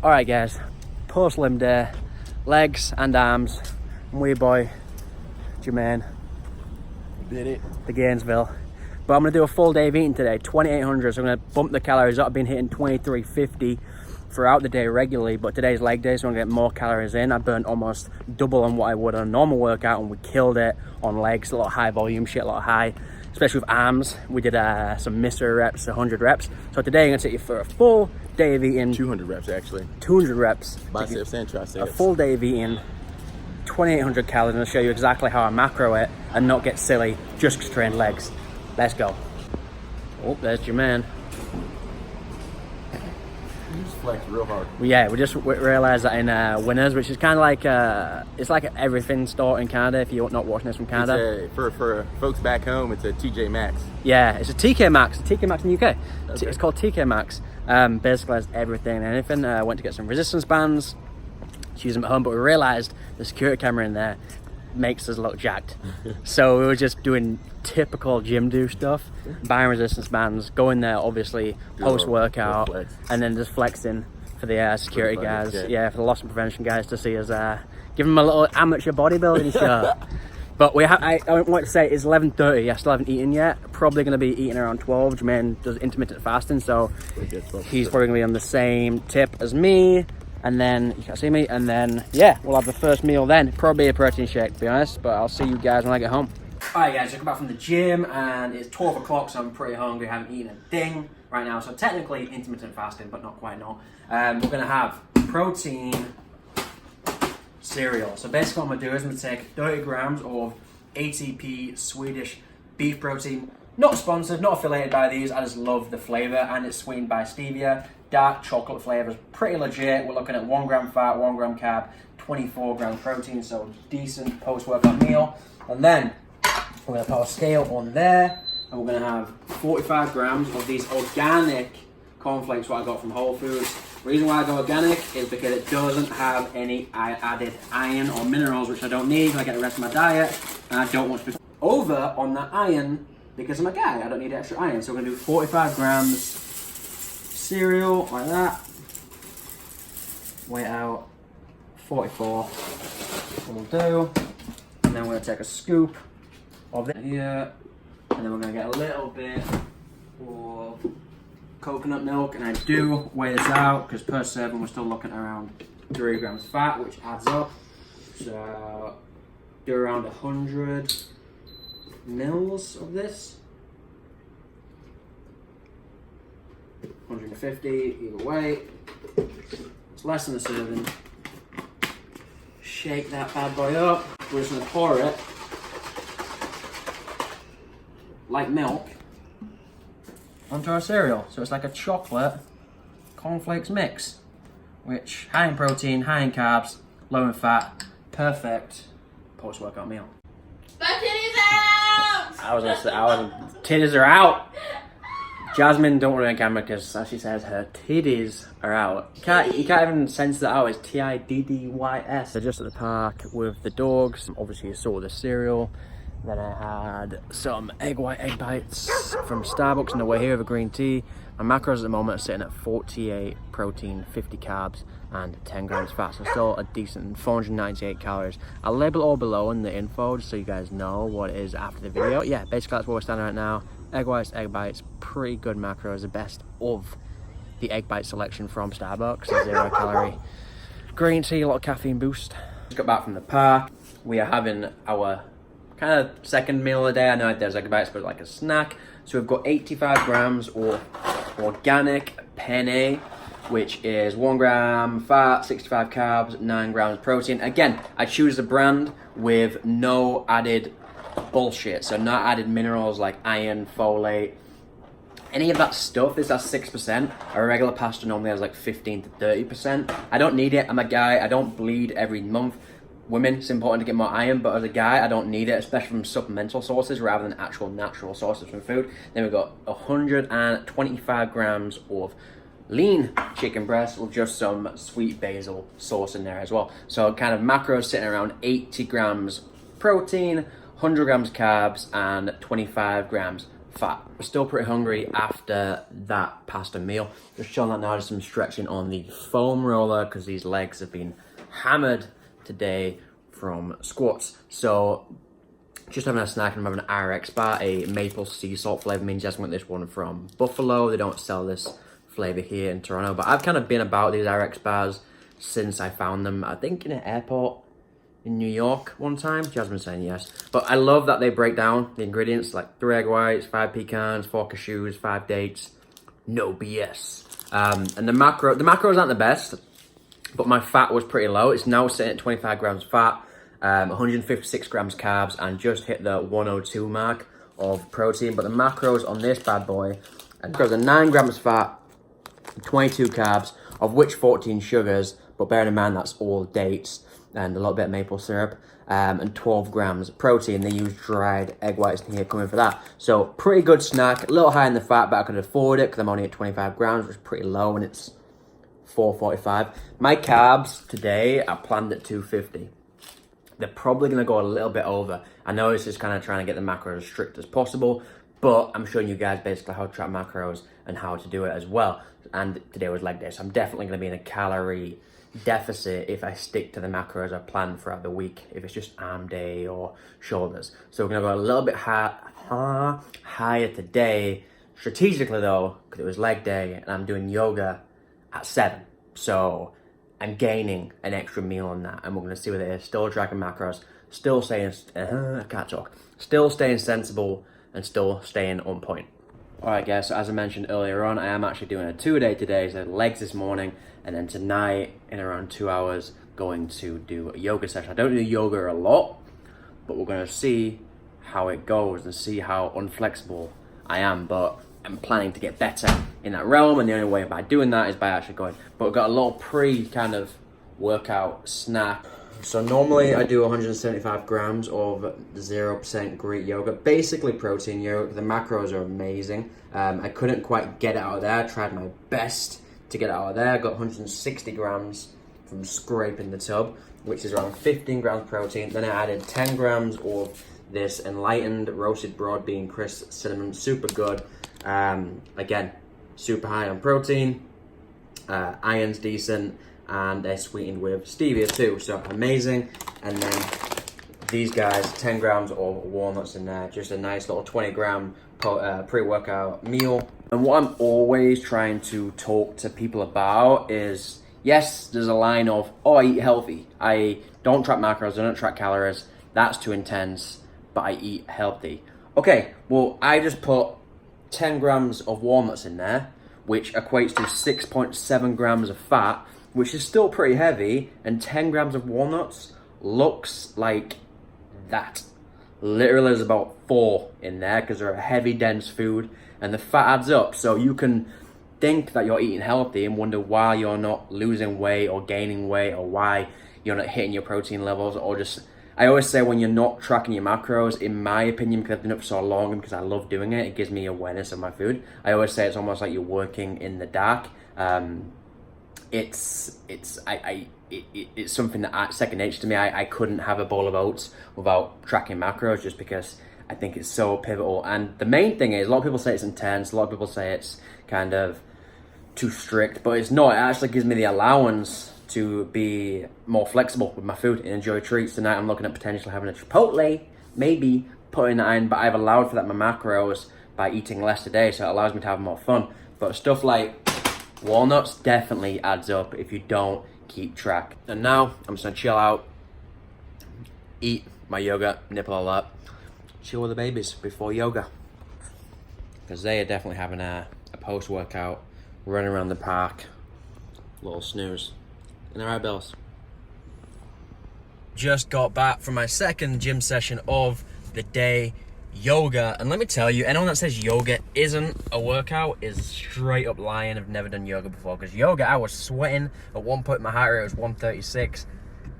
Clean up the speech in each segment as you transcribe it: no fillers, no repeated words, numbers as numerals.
All right, guys, post-limb day, legs and arms, and wee boy, Jermaine, did it. the Gainesville. But I'm gonna do a full day of eating today, 2,800, so I'm gonna bump the calories up. I've been hitting 2,350 throughout the day regularly, but today's leg day, so I'm gonna get more calories in. I burnt almost double on what I would on a normal workout, and we killed it on legs, a lot of high volume shit, a lot of high, especially with arms. We did some mystery reps, 100 reps. So today I'm gonna take you for a full day of eating. 200 reps actually. 200 reps. Biceps and triceps. A full day of eating, 2,800 calories, and I'll show you exactly how I macro it and not get silly, just train legs. Let's go. Oh, there's your man. You just flexed real hard. Yeah, we just realised that in Winners, which is kind of like, it's like an everything store in Canada if you're not watching this from Canada. For folks back home, it's a TJ Maxx. Yeah, it's a TK Maxx, in the UK. Okay. It's called TK Maxx. Basically has everything and anything. I went to get some resistance bands to use them at home, but we realised the security camera in there makes us look jacked. So we were just doing typical gym do stuff, buying resistance bands, going there obviously post-workout, and then just flexing for the security guys, for the loss and prevention guys to see us, give them a little amateur bodybuilding show. But I want to say it's 11:30. I still haven't eaten yet. Probably going to be eating around 12. Jermaine does intermittent fasting, so he's probably going to be on the same tip as me. And then, you can't see me, and then, yeah, we'll have the first meal then. Probably a protein shake, to be honest, but I'll see you guys when I get home. Alright guys, just come back from the gym, and it's 12 o'clock, so I'm pretty hungry. I haven't eaten a thing right now, so technically intermittent fasting, but not quite not. We're going to have protein cereal. So basically what I'm going to do is I'm going to take 30 grams of ATP Swedish beef protein. Not sponsored, not affiliated by these, I just love the flavour, and it's sweetened by stevia. Dark chocolate flavours, pretty legit. We're looking at 1 gram fat, 1 gram carb, 24 gram protein, so decent post-workout meal. And then we're going to put a scale on there, and we're going to have 45 grams of these organic cornflakes, what I got from Whole Foods. The reason why I go organic is because it doesn't have any added iron or minerals, which I don't need. I get the rest of my diet, and I don't want to be over on that iron because I'm a guy. I don't need extra iron. So we're going to do 45 grams cereal like that. Weigh it out 44 will do. And then we're going to take a scoop of it here, and then we're going to get a little bit of coconut milk, and I do weigh this out because per serving we're still looking at around 3 grams fat, which adds up. So do around 100 mils of this. 150 either way. It's less than a serving. Shake that bad boy up. We're just gonna pour it like milk onto our cereal. So it's like a chocolate cornflakes mix, which high in protein, high in carbs, low in fat, perfect post-workout meal. My titties out! Titties are out. Jasmine, don't worry on camera because, as she says, her titties are out. You can't even sense that out. It's T-I-D-D-Y-S. So just at the park with the dogs. Obviously, you saw the cereal. Then I had some egg bites from Starbucks on the way here with a green tea. My macros at the moment are sitting at 48 protein, 50 carbs, and 10 grams fat. So still a decent 498 calories. I'll label it all below in the info just so you guys know what it is after the video. Yeah, basically that's where we're standing right now. Egg whites, egg bites, pretty good macros. The best of the egg bite selection from Starbucks. 0 calorie green tea, a lot of caffeine boost. Just got back from the park. We are having our kind of second meal of the day. I know there's egg bites, but like a snack. So we've got 85 grams of organic penne, which is 1 gram fat, 65 carbs, 9 grams protein. Again, I choose the brand with no added bullshit, so not added minerals like iron, folate, any of that stuff. This has 6%. A regular pasta normally has like 15 to 30%. I don't need it. I'm a guy. I don't bleed every month. Women, it's important to get more iron, but as a guy, I don't need it, especially from supplemental sources rather than actual natural sources from food. Then we've got 125 grams of lean chicken breast with just some sweet basil sauce in there as well. So kind of macros sitting around 80 grams protein, 100 grams carbs, and 25 grams fat. I'm still pretty hungry after that pasta meal. Just chilling out now, just some stretching on the foam roller because these legs have been hammered today from squats. So just having a snack, and I'm having an RX bar, a maple sea salt flavor. Means just went this one from Buffalo. They don't sell this flavor here in Toronto, but I've kind of been about these RX bars since I found them, I think in an airport in New York one time. Jasmine's saying yes. But I love that they break down the ingredients, like 3 egg whites, 5 pecans, 4 cashews, 5 dates. No BS. And the macros aren't the best, but my fat was pretty low. It's now sitting at 25 grams fat, 156 grams carbs, and just hit the 102 mark of protein. But the macros on this bad boy, macros are 9 grams fat, 22 carbs, of which 14 sugars, but bearing in mind that's all dates and a little bit of maple syrup, and 12 grams protein. They use dried egg whites in here coming for that. So pretty good snack, a little high in the fat, but I could afford it because I'm only at 25 grams, which is pretty low, and it's 4:45. My carbs today are planned at 250. They're probably going to go a little bit over. I know this is kind of trying to get the macros as strict as possible, but I'm showing you guys basically how to track macros and how to do it as well. And today was leg day, so I'm definitely going to be in a calorie deficit if I stick to the macros I planned throughout the week, if it's just arm day or shoulders. So we're going to go a little bit higher today, strategically though, because it was leg day and I'm doing yoga at 7. So I'm gaining an extra meal on that, and we're going to see what it is. Still tracking macros, still staying, I can't talk, still staying sensible and still staying on point. Alright guys, so as I mentioned earlier on, I am actually doing a 2-a-day today. So legs this morning, and then tonight in around 2 hours going to do a yoga session. I don't do yoga a lot, but we're going to see how it goes and see how unflexible I am. But I'm planning to get better in that realm, and the only way by doing that is by actually going. But we've got a little kind of workout snack. So normally I do 175 grams of 0% Greek yogurt, basically protein yogurt. The macros are amazing. I couldn't quite get it out of there. I tried my best to get it out of there. I got 160 grams from scraping the tub, which is around 15 grams protein. Then I added 10 grams of this Enlightened roasted broad bean crisp cinnamon, super good. Again, super high on protein, iron's decent, and they're sweetened with stevia too, so amazing. And then these guys, 10 grams of walnuts in there, just a nice little 20-gram pre-workout meal. And what I'm always trying to talk to people about is, yes, there's a line of, oh, I eat healthy, I don't track macros, I don't track calories, that's too intense, but I eat healthy. Okay, well, I just put 10 grams of walnuts in there, which equates to 6.7 grams of fat, which is still pretty heavy, and 10 grams of walnuts looks like that. Literally there's about 4 in there because they're a heavy, dense food, and the fat adds up. So you can think that you're eating healthy and wonder why you're not losing weight or gaining weight, or why you're not hitting your protein levels, or just, I always say when you're not tracking your macros, in my opinion, because I've been up for so long and because I love doing it, it gives me awareness of my food. I always say it's almost like you're working in the dark. It's something that second nature to me. I couldn't have a bowl of oats without tracking macros, just because I think it's so pivotal. And the main thing is, a lot of people say it's intense, a lot of people say it's kind of too strict, but it's not. It actually gives me the allowance to be more flexible with my food and enjoy treats. Tonight I'm looking at potentially having a Chipotle, maybe putting that in, but I've allowed for that in my macros by eating less today, so it allows me to have more fun. But stuff like walnuts definitely adds up if you don't keep track. And now I'm just gonna chill out, eat my yogurt, nip all up, chill with the babies before yoga, because they are definitely having a post-workout, running around the park, little snooze. And all right, Bells. Just got back from my second gym session of the day, yoga. And let me tell you, anyone that says yoga isn't a workout is straight up lying. I've never done yoga before, because yoga, I was sweating. At one point, my heart rate was 136.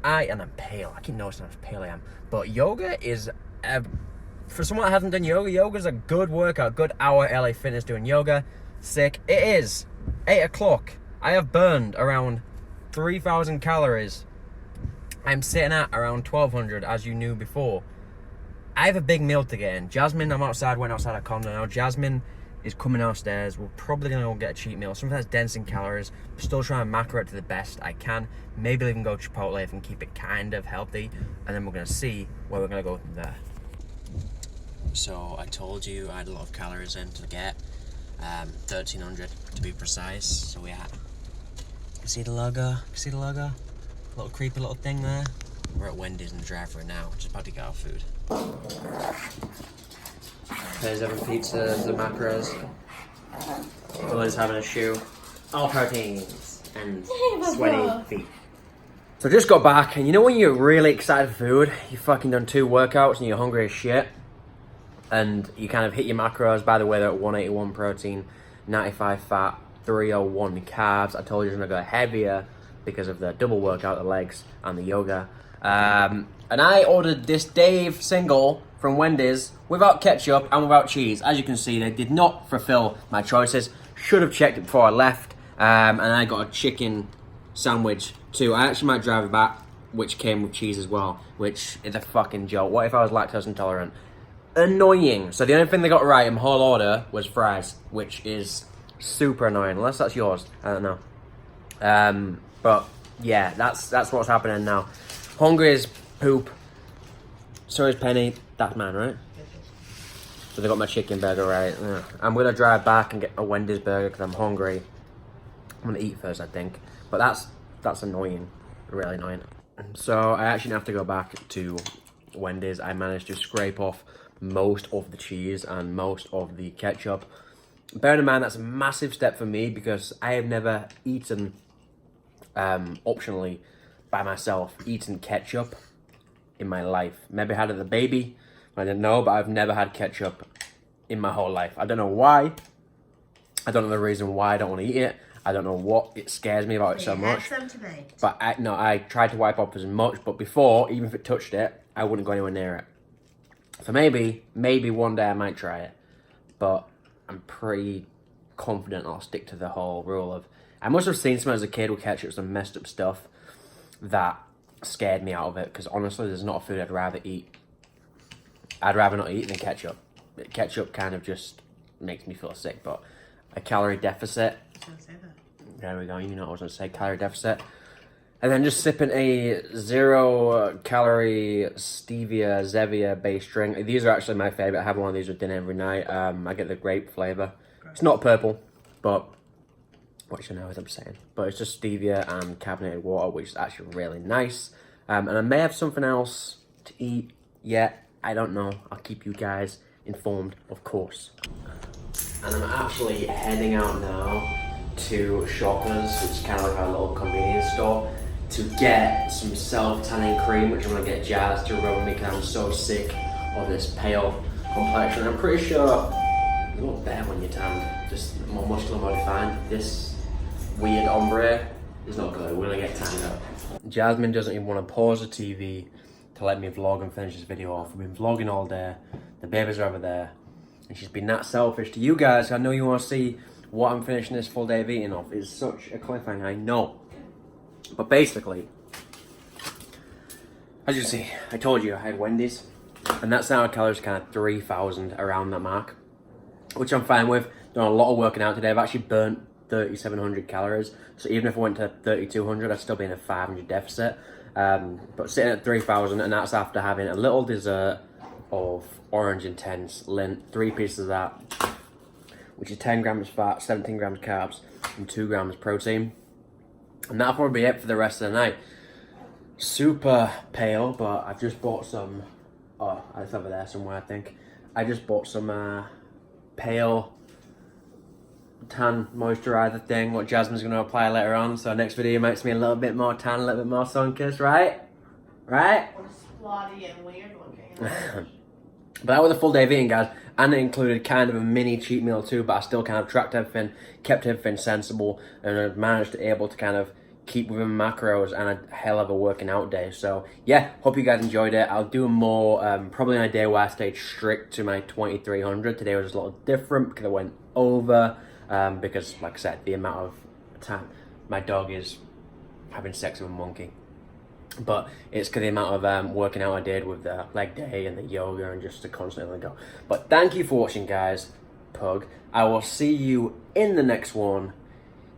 And I'm pale. I keep noticing how pale I am. But yoga is, for someone that hasn't done yoga, yoga's a good workout. Good hour LA Fitness doing yoga. Sick. It is 8 o'clock. I have burned around 3,000 calories. I'm sitting at around 1,200, as you knew before. I have a big meal to get in. Jasmine, I'm outside, went outside a condo now. Jasmine is coming downstairs. We're probably gonna go get a cheat meal. Something that's dense in calories. Still trying to macro it to the best I can. Maybe even go Chipotle if I can keep it kind of healthy. And then we're gonna see where we're gonna go from there. So I told you I had a lot of calories in to get. 1,300 to be precise. So yeah. See the logo? See the logo? Little creepy little thing there. We're at Wendys in the drive-thru now. Just about to get our food. There's having pizza, the macros. Will's having a shoe. All proteins and sweaty feet. So I just got back, and you know when you're really excited for food, you fucking done 2 workouts and you're hungry as shit, and you kind of hit your macros. By the way, they're at 181 protein, 95 fat, 301 carbs. I told you I was gonna go heavier because of the double workout, the legs and the yoga. And I ordered this Dave single from Wendys without ketchup and without cheese. As you can see, they did not fulfill my choices. Should have checked it before I left. And I got a chicken sandwich too. I actually might drive it back, which came with cheese as well, which is a fucking joke. What if I was lactose intolerant? Annoying. So the only thing they got right in my whole order was fries, which is super annoying. Unless that's yours, I don't know. But yeah, that's what's happening now. Hungry as poop. So is Penny. That's mine, right? So they got my chicken burger right. Yeah. I'm gonna drive back and get a Wendy's burger because I'm hungry. I'm gonna eat first, I think. But that's annoying, really annoying. So I actually have to go back to Wendy's. I managed to scrape off most of the cheese and most of the ketchup. Bearing in mind that's a massive step for me because I have never eaten optionally by myself eaten ketchup in my life. Maybe I had it as a baby, I didn't know, but I've never had ketchup in my whole life. I don't know why. I don't know the reason why I don't want to eat it. I don't know what it scares me about it so much. But I tried to wipe off as much, but before, even if it touched it, I wouldn't go anywhere near it. So maybe one day I might try it, but I'm pretty confident I'll stick to the whole rule of, I must have seen some as a kid with ketchup, some messed up stuff that scared me out of it, because honestly, there's not a food I'd rather eat. I'd rather not eat than ketchup. Ketchup kind of just makes me feel sick, but a calorie deficit. Don't say that. There we go, you know what I was going to say, calorie deficit. And then just sipping a 0 calorie stevia Zevia based drink. These are actually my favorite. I have one of these with dinner every night. I get the grape flavor. It's not purple, but what you know as I'm saying. But it's just stevia and carbonated water, which is actually really nice. And I may have something else to eat yet. I don't know. I'll keep you guys informed, of course. And I'm actually heading out now to Shoppers, which is kind of like our little convenience store, to get some self-tanning cream, which I'm going to get Jazz to rub on me because I'm so sick of this pale complexion. I'm pretty sure you look better when you're tanned, just more muscular, more defined. This weird ombre is not good. We're going to get tanned up. Jasmine doesn't even want to pause the TV to let me vlog and finish this video off. We've been vlogging all day. The babies are over there. And she's been that selfish to you guys. I know you want to see what I'm finishing this full day of eating off. It's such a cliffhanger, I know. But basically, as you see, I told you I had Wendys. And that's now calories kind of 3,000 around that mark, which I'm fine with. Done a lot of working out today. I've actually burnt 3,700 calories. So even if I went to 3,200, I'd still be in a 500 deficit. But sitting at 3,000, and that's after having a little dessert of Orange Intense Lindt, 3 pieces of that, which is 10 grams fat, 17 grams carbs, and 2 grams protein. And that'll probably be it for the rest of the night. Super pale, but I've just bought some, oh, it's over there somewhere, I think. I just bought some pale tan moisturizer thing, what Jasmine's going to apply later on. So next video makes me a little bit more tan, a little bit more sun-kissed, right? Right? Or splotty and weird looking. But that was a full day of eating, guys. And it included kind of a mini cheat meal too, but I still kind of tracked everything, kept everything sensible, and I managed to able to kind of keep within macros and a hell of a working out day. So yeah, hope you guys enjoyed it. I'll do more probably on a day where I stayed strict to my 2,300. Today was a little different because I went over because, like I said, the amount of time my dog is having sex with a monkey. But it's because the amount of working out I did with the leg day and the yoga and just to constantly go. But thank you for watching, guys. Pug. I will see you in the next one.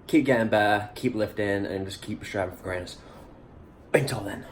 Keep getting better, keep lifting, and just keep striving for greatness. Until then.